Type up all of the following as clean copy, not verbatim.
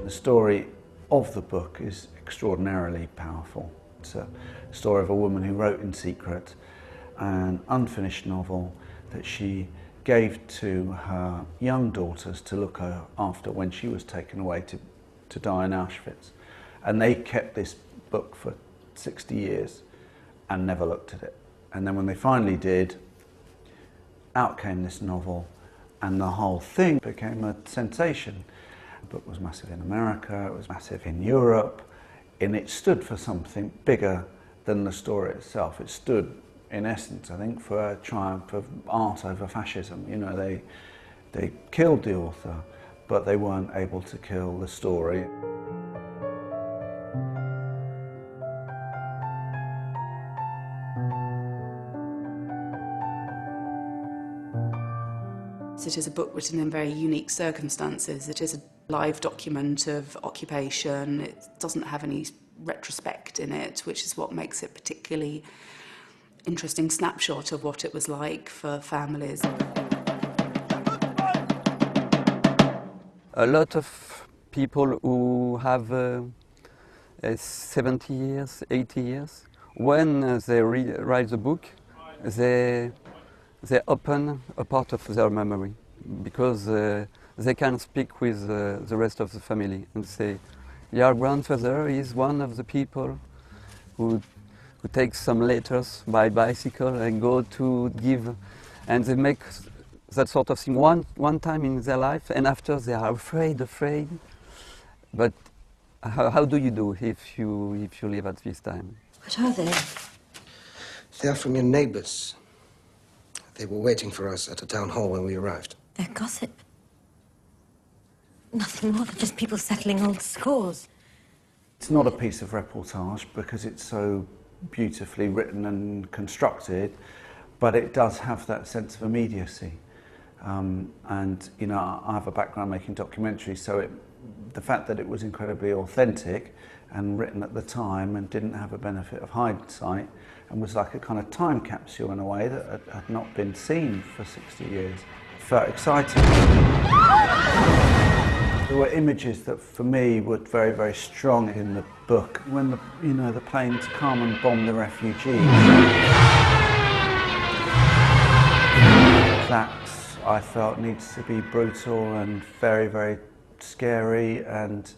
The story of the book is extraordinarily powerful. It's a story of a woman who wrote in secret an unfinished novel that she gave to her young daughters to look after when she was taken away to die in Auschwitz. And they kept this book for 60 years and never looked at it. And then when they finally did, out came this novel, and the whole thing became a sensation. The book was massive in America, it was massive in Europe, and it stood for something bigger than the story itself. It stood, in essence, I think, for a triumph of art over fascism. You know, they killed the author, but they weren't able to kill the story. It is a book written in very unique circumstances. It is a live document of occupation. It doesn't have any retrospect in it, which is what makes it particularly interesting snapshot of what it was like for families. A lot of people who have 70 years, 80 years, when they write the book, they open a part of their memory, because they can speak with the rest of the family and say, your grandfather is one of the people who takes some letters by bicycle and go to give, and they make that sort of thing one time in their life, and after they are afraid. But how do you do if you live at this time? What are they? They are from your neighbours. They were waiting for us at the town hall when we arrived. They're gossip. Nothing more than just people settling old scores. It's not a piece of reportage because it's so beautifully written and constructed, but it does have that sense of immediacy. And, you know, I have a background making documentaries, so the fact that it was incredibly authentic and written at the time and didn't have a benefit of hindsight and was like a kind of time capsule in a way that had not been seen for 60 years. It felt exciting. There were images that for me were very, very strong in the book. When the planes come and bomb the refugees, that I felt needs to be brutal and very, very scary, and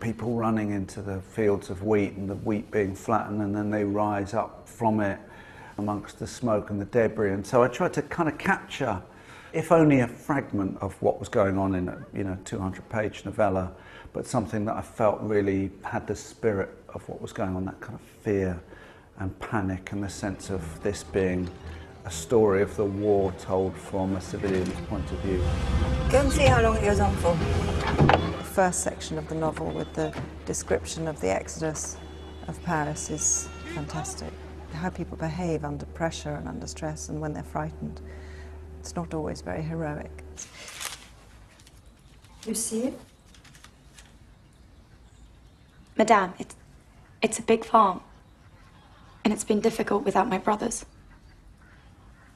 people running into the fields of wheat and the wheat being flattened, and then they rise up from it amongst the smoke and the debris. And so I tried to kind of capture, if only a fragment of what was going on in a 200-page novella, but something that I felt really had the spirit of what was going on, that kind of fear and panic and the sense of this being a story of the war told from a civilian's point of view. Go and see how long it goes on for. The first section of the novel with the description of the exodus of Paris is fantastic. How people behave under pressure and under stress and when they're frightened. It's not always very heroic. You see it? Madame, it's a big farm, and it's been difficult without my brothers.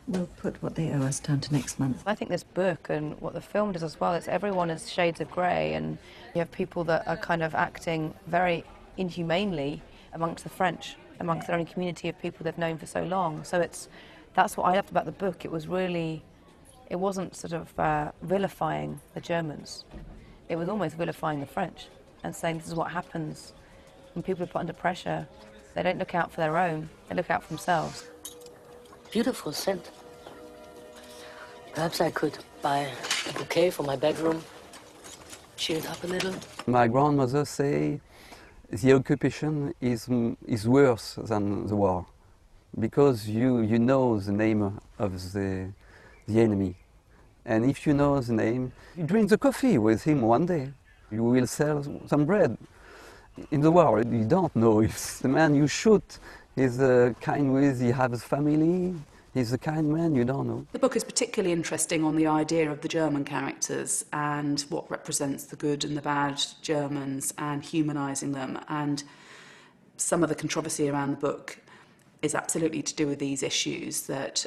We'll put what they owe us down to next month. I think this book and what the film does as well, it's everyone is shades of grey, and you have people that are kind of acting very inhumanely amongst the French, amongst their own community of people they've known for so long. So that's what I loved about the book. It wasn't sort of vilifying the Germans. It was almost vilifying the French and saying this is what happens when people are put under pressure. They don't look out for their own, they look out for themselves. Beautiful scent. Perhaps I could buy a bouquet for my bedroom, cheer it up a little. My grandmother say the occupation is worse than the war, because you know the name of the enemy, and if you know the name, you drink the coffee with him one day. You will sell some bread. In the war, you don't know if the man you shoot is kind with, he has a family, he's a kind man, you don't know. The book is particularly interesting on the idea of the German characters and what represents the good and the bad Germans and humanising them. And some of the controversy around the book is absolutely to do with these issues, that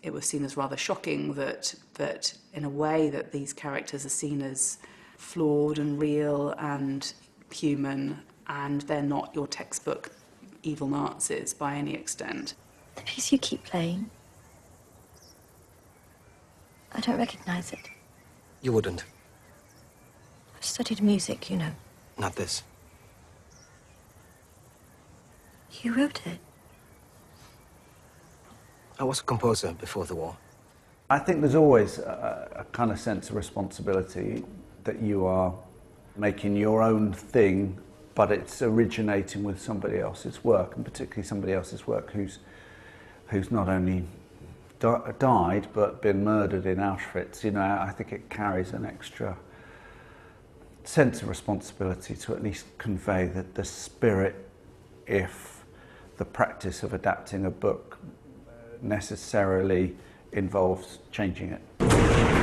it was seen as rather shocking that in a way that these characters are seen as flawed and real and human, and they're not your textbook evil Nazis by any extent. The piece you keep playing, I don't recognize it. You wouldn't. I've studied music, you know. Not this. You wrote it. I was a composer before the war. I think there's always a kind of sense of responsibility that you are making your own thing, but it's originating with somebody else's work, and particularly somebody else's work who's not only died but been murdered in Auschwitz. You know, I think it carries an extra sense of responsibility to at least convey that the spirit, if the practice of adapting a book necessarily involves changing it.